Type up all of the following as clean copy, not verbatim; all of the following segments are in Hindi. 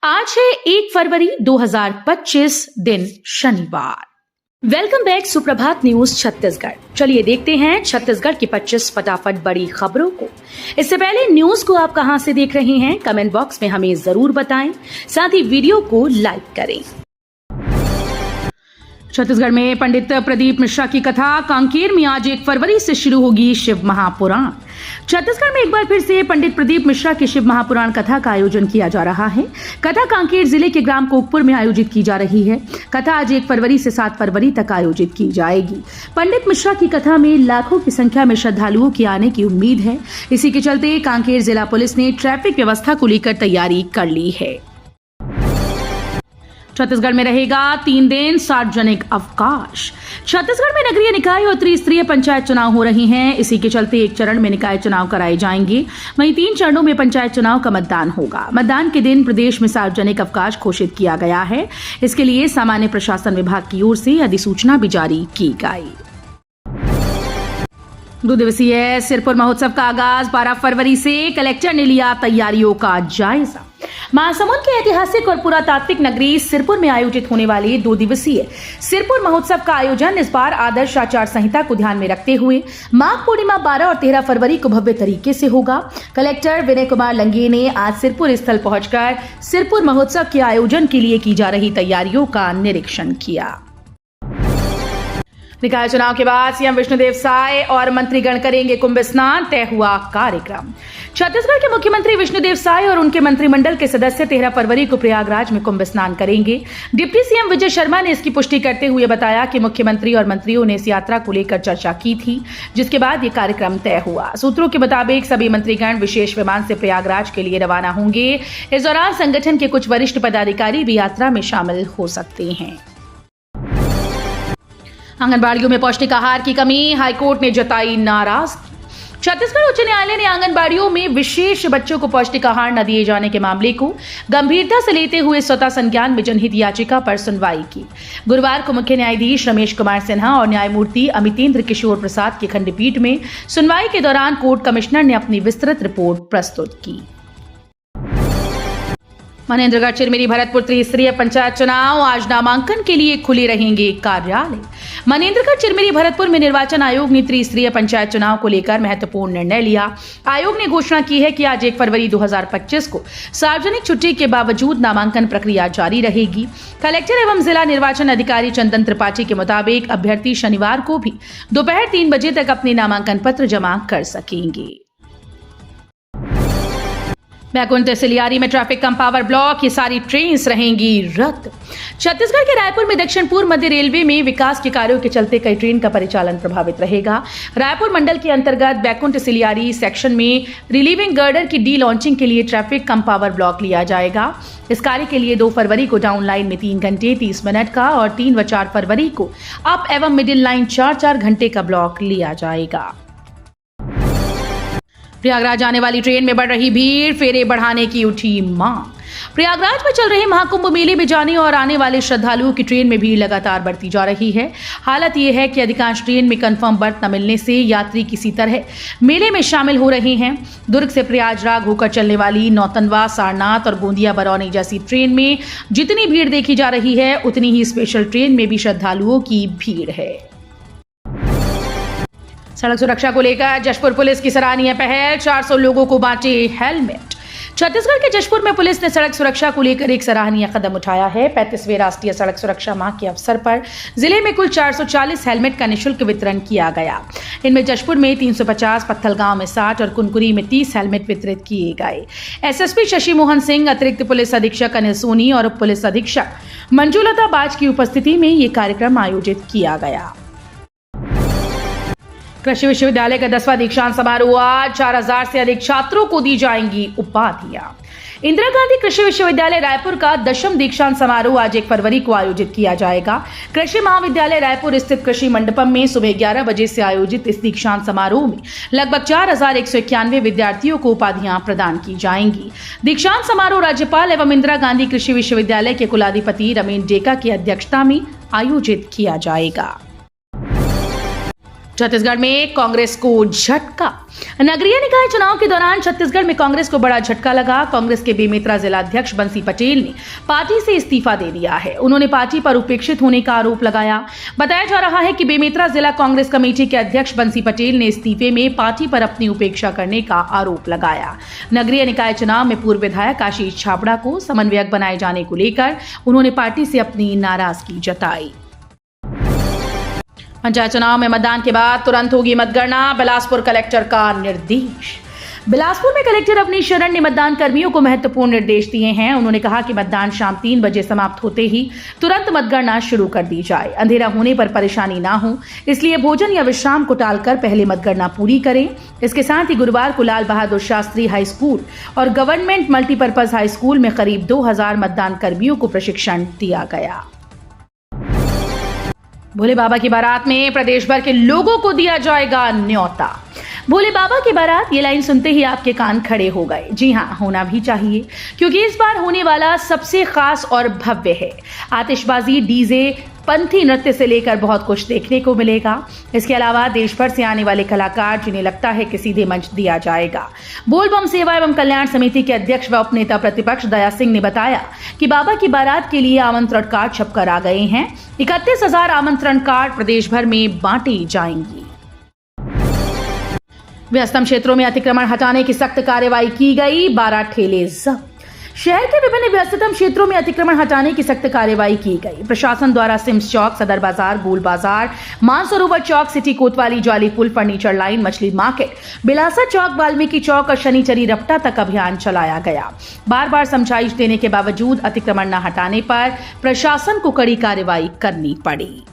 आज है 1 फरवरी 2025 दिन शनिवार। वेलकम बैक सुप्रभात न्यूज छत्तीसगढ़। चलिए देखते हैं छत्तीसगढ़ की 25 फटाफट बड़ी खबरों को। इससे पहले न्यूज को आप कहां से देख रहे हैं कमेंट बॉक्स में हमें जरूर बताएं, साथ ही वीडियो को लाइक करें। छत्तीसगढ़ में पंडित प्रदीप मिश्रा की कथा कांकेर में आज 1 फरवरी से शुरू होगी शिव महापुराण। छत्तीसगढ़ में एक बार फिर से पंडित प्रदीप मिश्रा की शिव महापुराण कथा का आयोजन किया जा रहा है। कथा कांकेर जिले के ग्राम कोकपुर में आयोजित की जा रही है। कथा आज 1 फरवरी से 7 फरवरी तक आयोजित की जाएगी। पंडित मिश्रा की कथा में लाखों की संख्या में श्रद्धालुओं के आने की उम्मीद है। इसी के चलते कांकेर जिला पुलिस ने ट्रैफिक व्यवस्था को लेकर तैयारी कर ली है। छत्तीसगढ़ में रहेगा 3 दिन सार्वजनिक अवकाश। छत्तीसगढ़ में नगरीय निकाय और त्रिस्तरीय पंचायत चुनाव हो रहे हैं। इसी के चलते एक चरण में निकाय चुनाव कराए जाएंगे, वहीं 3 चरणों में पंचायत चुनाव का मतदान होगा। मतदान के दिन प्रदेश में सार्वजनिक अवकाश घोषित किया गया है। इसके लिए सामान्य प्रशासन विभाग की ओर से अधिसूचना भी जारी की गई। 2 दिवसीय सिरपुर महोत्सव का आगाज 12 फरवरी से। कलेक्टर ने लिया तैयारियों का जायजा। महासमुंद के ऐतिहासिक और पुरातात्विक नगरी सिरपुर में आयोजित होने वाले 2 दिवसीय सिरपुर महोत्सव का आयोजन इस बार आदर्श आचार संहिता को ध्यान में रखते हुए माघ पूर्णिमा 12 और 13 फरवरी को भव्य तरीके से होगा। कलेक्टर विनय कुमार लंगे ने आज सिरपुर स्थल पहुंचकर सिरपुर महोत्सव के आयोजन के लिए की जा रही तैयारियों का निरीक्षण किया। निकाय चुनाव के बाद सीएम विष्णुदेव साय और मंत्रीगण करेंगे कुंभ स्नान, तय हुआ कार्यक्रम। छत्तीसगढ़ के मुख्यमंत्री विष्णुदेव साय और उनके मंत्रिमंडल के सदस्य 13 फरवरी को प्रयागराज में कुंभ स्नान करेंगे। डिप्टी सीएम विजय शर्मा ने इसकी पुष्टि करते हुए बताया कि मुख्यमंत्री और मंत्रियों ने इस यात्रा को लेकर चर्चा की थी, जिसके बाद ये कार्यक्रम तय हुआ। सूत्रों के मुताबिक सभी मंत्रीगण विशेष विमान से प्रयागराज के लिए रवाना होंगे। इस दौरान संगठन के कुछ वरिष्ठ पदाधिकारी भी यात्रा में शामिल हो सकते हैं। आंगनबाड़ियों में पौष्टिक आहार की कमी, हाईकोर्ट ने जताई नाराजगी। छत्तीसगढ़ उच्च न्यायालय ने आंगनबाड़ियों में विशेष बच्चों को पौष्टिक आहार न दिए जाने के मामले को गंभीरता से लेते हुए स्वतः संज्ञान में जनहित याचिका पर सुनवाई की। गुरुवार को मुख्य न्यायाधीश रमेश कुमार सिन्हा और न्यायमूर्ति अमितेंद्र किशोर प्रसाद की खंडपीठ में सुनवाई के दौरान कोर्ट कमिश्नर ने अपनी विस्तृत रिपोर्ट प्रस्तुत की। मनेन्द्रगढ़ चिरमिरी भरतपुर त्रिस्तरीय पंचायत चुनाव, आज नामांकन के लिए खुले रहेंगे कार्यालय। मनेन्द्रगढ़ चिरमिरी भरतपुर में निर्वाचन आयोग ने त्रिस्तरीय पंचायत चुनाव को लेकर महत्वपूर्ण निर्णय लिया। आयोग ने घोषणा की है कि आज 1 फरवरी 2025 को सार्वजनिक छुट्टी के बावजूद नामांकन प्रक्रिया जारी रहेगी। कलेक्टर एवं जिला निर्वाचन अधिकारी चंदन त्रिपाठी के मुताबिक अभ्यर्थी शनिवार को भी दोपहर 3 बजे तक अपने नामांकन पत्र जमा कर सकेंगे। बैकुंठ सिलियारी में ट्रैफिक कम पावर ब्लॉक, ये सारी ट्रेन रहेंगी रद्द। छत्तीसगढ़ के रायपुर में दक्षिण पूर्व मध्य रेलवे में विकास के कार्यों के चलते कई ट्रेन का परिचालन प्रभावित रहेगा। रायपुर मंडल के अंतर्गत बैकुंठ सिलियारी सेक्शन में रिलीविंग गर्डर की डी लॉन्चिंग के लिए ट्रैफिक कम पावर ब्लॉक लिया जाएगा। इस कार्य के लिए 2 फरवरी को डाउन लाइन में 3 घंटे 30 मिनट का और 3 व 4 फरवरी को अप एवं मिडिल लाइन 4-4 घंटे का ब्लॉक लिया जाएगा। प्रयागराज आने वाली ट्रेन में बढ़ रही भीड़, फेरे बढ़ाने की उठी मांग। प्रयागराज में चल रहे महाकुंभ मेले में जाने और आने वाले श्रद्धालुओं की ट्रेन में भीड़ लगातार बढ़ती जा रही है। हालत यह है कि अधिकांश ट्रेन में कंफर्म बर्थ न मिलने से यात्री किसी तरह मेले में शामिल हो रहे हैं। दुर्ग से प्रयागराज होकर चलने वाली नौतनवा, सारनाथ और गोंदिया बरौनी जैसी ट्रेन में जितनी भीड़ देखी जा रही है, उतनी ही स्पेशल ट्रेन में भी श्रद्धालुओं की भीड़ है। सड़क सुरक्षा को लेकर जशपुर पुलिस की सराहनीय पहल, 400 लोगों को बांटे हेलमेट। छत्तीसगढ़ के जशपुर में पुलिस ने सड़क सुरक्षा को लेकर एक सराहनीय कदम उठाया है। 35वें राष्ट्रीय सड़क सुरक्षा माह के अवसर पर जिले में कुल 440 हेलमेट का निःशुल्क वितरण किया गया। इनमें जशपुर में 350, पत्थलगांव में 60 और कुनकुरी में 30 हेलमेट वितरित किए गए। एसएसपी शशि मोहन सिंह, अतिरिक्त पुलिस अधीक्षक अनिल सोनी और उप पुलिस अधीक्षक मंजूलता बाज की उपस्थिति में ये कार्यक्रम आयोजित किया गया। कृषि विश्वविद्यालय का 10वां दीक्षांत समारोह, आज 4000 से अधिक छात्रों को दी जाएंगी उपाधियां। इंदिरा गांधी कृषि विश्वविद्यालय रायपुर का 10वां दीक्षांत समारोह आज 1 फरवरी को आयोजित किया जाएगा। कृषि महाविद्यालय रायपुर स्थित कृषि मंडपम में सुबह 11 बजे से आयोजित इस दीक्षांत समारोह में लगभग 4191 विद्यार्थियों को उपाधियां प्रदान की जाएंगी। दीक्षांत समारोह राज्यपाल एवं इंदिरा गांधी कृषि विश्वविद्यालय के कुलाधिपति रमेन डेका की अध्यक्षता में आयोजित किया जाएगा। छत्तीसगढ़ में कांग्रेस को झटका। नगरीय निकाय चुनाव के दौरान छत्तीसगढ़ में कांग्रेस को बड़ा झटका लगा। कांग्रेस के बेमेतरा जिला अध्यक्ष बंसी पटेल ने पार्टी से इस्तीफा दे दिया है। उन्होंने पार्टी पर उपेक्षित होने का आरोप लगाया। बताया जा रहा है कि बेमेतरा जिला कांग्रेस कमेटी के अध्यक्ष बंसी पटेल ने इस्तीफे में पार्टी पर अपनी उपेक्षा करने का आरोप लगाया। नगरीय निकाय चुनाव में पूर्व विधायक आशीष छाबड़ा को समन्वयक बनाए जाने को लेकर उन्होंने पार्टी से अपनी नाराजगी जताई। पंचायत चुनाव में मतदान के बाद तुरंत होगी मतगणना, बिलासपुर कलेक्टर का निर्देश। बिलासपुर में कलेक्टर अवनीश शरण ने मतदान कर्मियों को महत्वपूर्ण निर्देश दिए हैं। उन्होंने कहा कि मतदान शाम 3 बजे समाप्त होते ही तुरंत मतगणना शुरू कर दी जाए। अंधेरा होने पर परेशानी ना हो, इसलिए भोजन या विश्राम को टालकर पहले मतगणना पूरी करें। इसके साथ ही गुरुवार को लाल बहादुर शास्त्री हाई स्कूल और गवर्नमेंट मल्टीपर्पज हाई स्कूल में करीब 2000 मतदान कर्मियों को प्रशिक्षण दिया गया। भोले बाबा की बारात में प्रदेश भर के लोगों को दिया जाएगा न्योता। भोले बाबा की बारात, ये लाइन सुनते ही आपके कान खड़े हो गए। जी हां, होना भी चाहिए, क्योंकि इस बार होने वाला सबसे खास और भव्य है। आतिशबाजी, डीजे, पंथी नृत्य से लेकर बहुत कुछ देखने को मिलेगा। इसके अलावा देश भर से आने वाले कलाकार, जिन्हें लगता है कि सीधे मंच दिया जाएगा। बोलबम सेवा एवं कल्याण समिति के अध्यक्ष व उपनेता प्रतिपक्ष दया सिंह ने बताया कि बाबा की बारात के लिए आमंत्रण कार्ड छपकर आ गए हैं। 31,000 आमंत्रण कार्ड प्रदेश भर में बांटे जाएंगे। व्यस्तम क्षेत्रों में अतिक्रमण हटाने की सख्त कार्रवाई की गई, 12 ठेले जब्त। शहर के विभिन्न व्यस्ततम क्षेत्रों में अतिक्रमण हटाने की सख्त कार्रवाई की गई। प्रशासन द्वारा सिम्स चौक, सदर बाजार, गोल बाजार, मानसरोवर चौक, सिटी कोतवाली, ज्वाली पुल, फर्नीचर लाइन, मछली मार्केट, बिलासा चौक, वाल्मीकि चौक और शनिचरी रपटा तक अभियान चलाया गया। बार बार समझाइश देने के बावजूद अतिक्रमण न हटाने पर प्रशासन को कड़ी कार्रवाई करनी पड़ी।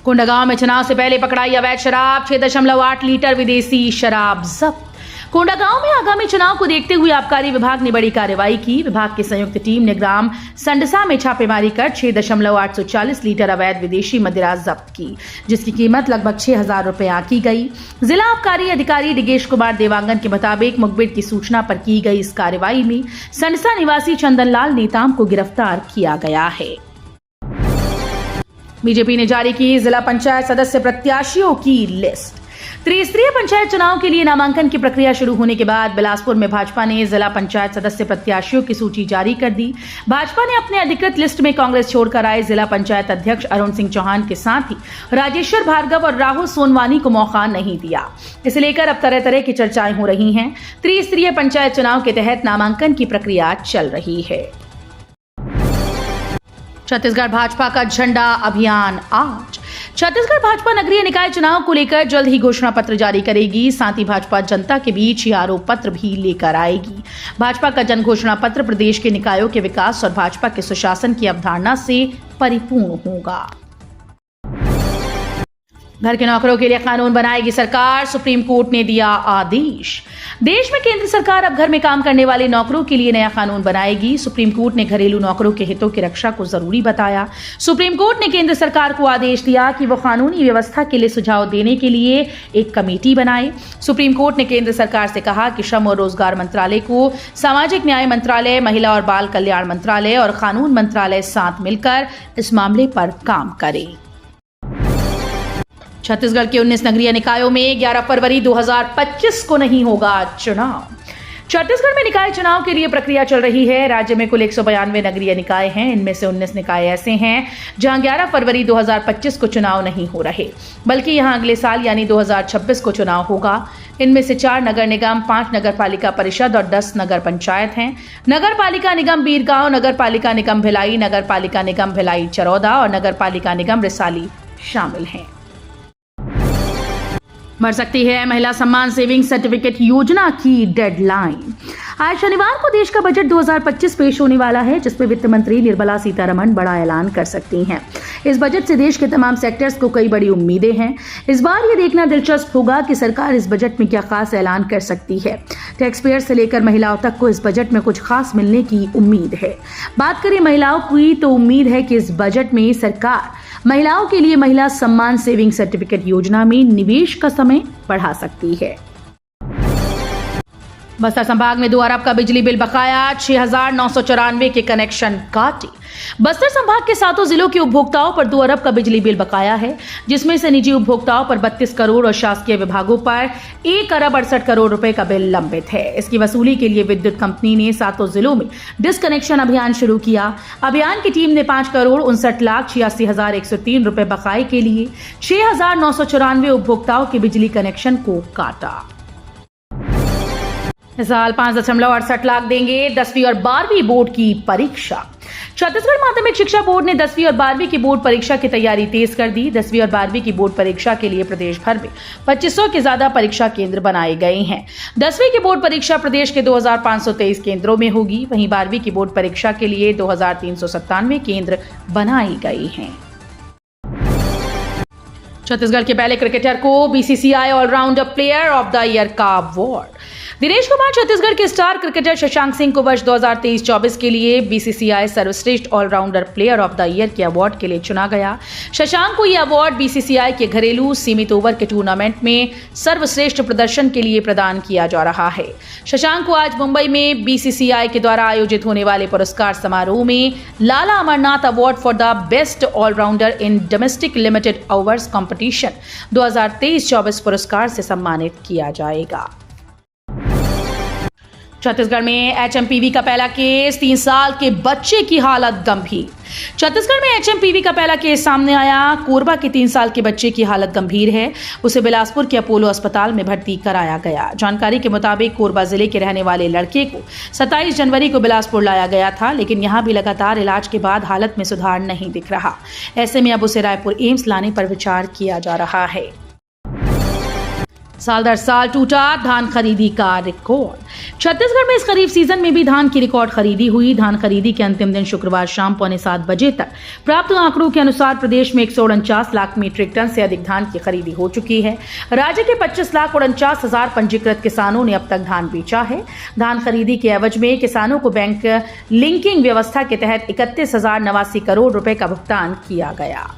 कोंडागांव में चुनाव से पहले पकड़ाई अवैध शराब, 6.8 लीटर विदेशी शराब जब्त। कोंडागांव में आगामी चुनाव को देखते हुए आबकारी विभाग ने बड़ी कार्रवाई की। विभाग की संयुक्त टीम ने ग्राम संडसा में छापेमारी कर 6.840 लीटर अवैध विदेशी मदिरा जब्त की, जिसकी कीमत लगभग 6,000 रुपए आंकी गई। जिला आबकारी अधिकारी डिगेश कुमार देवांगन के मुताबिक मुखबिर की सूचना पर की गई इस कार्रवाई में संडसा निवासी चंदनलाल नेताम को गिरफ्तार किया गया है। बीजेपी ने जारी की जिला पंचायत सदस्य प्रत्याशियों की लिस्ट। त्रिस्तरीय पंचायत चुनाव के लिए नामांकन की प्रक्रिया शुरू होने के बाद बिलासपुर में भाजपा ने जिला पंचायत सदस्य प्रत्याशियों की सूची जारी कर दी। भाजपा ने अपने अधिकृत लिस्ट में कांग्रेस छोड़कर आए जिला पंचायत अध्यक्ष अरुण सिंह चौहान के साथ ही राजेश्वर भार्गव और राहुल सोनवानी को मौका नहीं दिया। इसे लेकर अब तरह तरह की चर्चाएं हो रही हैं। त्रिस्तरीय पंचायत चुनाव के तहत नामांकन की प्रक्रिया चल रही है। छत्तीसगढ़ भाजपा का झंडा अभियान आज। छत्तीसगढ़ भाजपा नगरीय निकाय चुनाव को लेकर जल्द ही घोषणा पत्र जारी करेगी। साथ ही भाजपा जनता के बीच ये आरोप पत्र भी लेकर आएगी। भाजपा का जन घोषणा पत्र प्रदेश के निकायों के विकास और भाजपा के सुशासन की अवधारणा से परिपूर्ण होगा। घर के नौकरों के लिए कानून बनाएगी सरकार, सुप्रीम कोर्ट ने दिया आदेश। देश में केंद्र सरकार अब घर में काम करने वाले नौकरों के लिए नया कानून बनाएगी। सुप्रीम कोर्ट ने घरेलू नौकरों के हितों की रक्षा को जरूरी बताया। सुप्रीम कोर्ट ने केंद्र सरकार को आदेश दिया कि वो कानूनी व्यवस्था के लिए सुझाव देने के लिए एक कमेटी बनाए। सुप्रीम कोर्ट ने केंद्र सरकार से कहा कि श्रम और रोजगार मंत्रालय को सामाजिक न्याय मंत्रालय, महिला और बाल कल्याण मंत्रालय और कानून मंत्रालय साथ मिलकर इस मामले पर काम करें। छत्तीसगढ़ के 19 नगरीय निकायों में 11 फरवरी 2025 को नहीं होगा चुनाव। छत्तीसगढ़ में निकाय चुनाव के लिए प्रक्रिया चल रही है। राज्य में कुल 192 नगरीय निकाय हैं। इनमें से 19 निकाय ऐसे हैं जहां 11 फरवरी 2025 को चुनाव नहीं हो रहे, बल्कि यहां अगले साल यानी 2026 को चुनाव होगा। इनमें से 4 नगर निगम, 5 नगर पालिका परिषद और 10 नगर पंचायत हैं। नगर पालिका निगम बीरगांव, नगर पालिका निगम भिलाई, नगर पालिका निगम भिलाई चरौदा और नगर पालिका निगम रिसाली शामिल हैं। बढ़ सकती है महिला सम्मान सेविंग सर्टिफिकेट योजना की डेडलाइन। आज शनिवार को देश का बजट 2025 पेश होने वाला है, जिसमें वित्त मंत्री निर्मला सीतारमण बड़ा ऐलान कर सकती हैं। इस बजट से देश के तमाम सेक्टर्स को कई बड़ी उम्मीदें हैं। इस बार ये देखना दिलचस्प होगा कि सरकार इस बजट में क्या खास ऐलान कर सकती है। टैक्स पेयर से लेकर महिलाओं तक को इस बजट में कुछ खास मिलने की उम्मीद है। बात करें महिलाओं की तो उम्मीद है कि इस बजट में सरकार महिलाओं के लिए महिला सम्मान सेविंग सर्टिफिकेट योजना में निवेश का समय बढ़ा सकती है। बस्तर संभाग में 2 अरब का बिजली बिल बकाया, 6,994 के कनेक्शन काटे। बस्तर संभाग के 7 जिलों के उपभोक्ताओं पर 2 अरब का बिजली बिल बकाया है, जिसमें से निजी उपभोक्ताओं पर 32 करोड़ और शासकीय विभागों पर 1 अरब 68 करोड़ रुपए का बिल लंबित है। इसकी वसूली के लिए विद्युत कंपनी ने 7 जिलों में डिसकनेक्शन अभियान शुरू किया। अभियान की टीम ने 5,59,86,103 रुपए बकाये के लिए 6,994 उपभोक्ताओं के बिजली कनेक्शन को काटा। इस साल 5.68 लाख देंगे 10वीं और 12वीं बोर्ड की परीक्षा। छत्तीसगढ़ माध्यमिक शिक्षा बोर्ड ने 10वीं और 12वीं की बोर्ड परीक्षा की तैयारी तेज कर दी। 10वीं और 12वीं की बोर्ड परीक्षा के लिए प्रदेश भर में 2500 के ज्यादा परीक्षा केंद्र बनाए गए हैं। 10वीं की बोर्ड परीक्षा प्रदेश के 2523 केंद्रों में होगी। वहीं 12वीं की बोर्ड परीक्षा के लिए 2397 केंद्र बनाए गए हैं। छत्तीसगढ़ के पहले क्रिकेटर को BCCI allrounder player of the year का अवार्ड। दिनेश कुमार छत्तीसगढ़ के स्टार क्रिकेटर शशांक सिंह को वर्ष 2023-24 के लिए बीसीसीआई सर्वश्रेष्ठ allrounder player of the year के अवार्ड के लिए चुना गया। शशांक को यह अवार्ड बीसीसीआई के घरेलू सीमित ओवर के टूर्नामेंट में सर्वश्रेष्ठ प्रदर्शन के लिए प्रदान किया जा रहा है। शशांक को आज मुंबई में बीसीसीआई के द्वारा आयोजित होने वाले पुरस्कार समारोह में Lala Amarnath award for the best allrounder in domestic limited overs competition 2023-24 पुरस्कार से सम्मानित किया जाएगा। छत्तीसगढ़ में एचएमपीवी का पहला केस, 3 साल के बच्चे की हालत गंभीर। छत्तीसगढ़ में एचएमपीवी का पहला केस सामने आया। कोरबा के 3 साल के बच्चे की हालत गंभीर है। उसे बिलासपुर के अपोलो अस्पताल में भर्ती कराया गया। जानकारी के मुताबिक कोरबा जिले के रहने वाले लड़के को 27 जनवरी को बिलासपुर लाया गया था, लेकिन यहां भी लगातार इलाज के बाद हालत में सुधार नहीं दिख रहा। ऐसे में अब उसे रायपुर एम्स लाने पर विचार किया जा रहा है। साल दर साल टूटा धान खरीदी का रिकॉर्ड। छत्तीसगढ़ में इस खरीफ सीजन में भी धान की रिकॉर्ड खरीदी हुई। धान खरीदी के अंतिम दिन शुक्रवार शाम 6:45 बजे तक प्राप्त आंकड़ों के अनुसार प्रदेश में 149 लाख मीट्रिक टन से अधिक धान की खरीदी हो चुकी है। राज्य के 25,49,000 पंजीकृत किसानों ने अब तक धान बेचा है। धान खरीदी के एवज में किसानों को बैंक लिंकिंग व्यवस्था के तहत 31,089 करोड़ रुपए का भुगतान किया गया।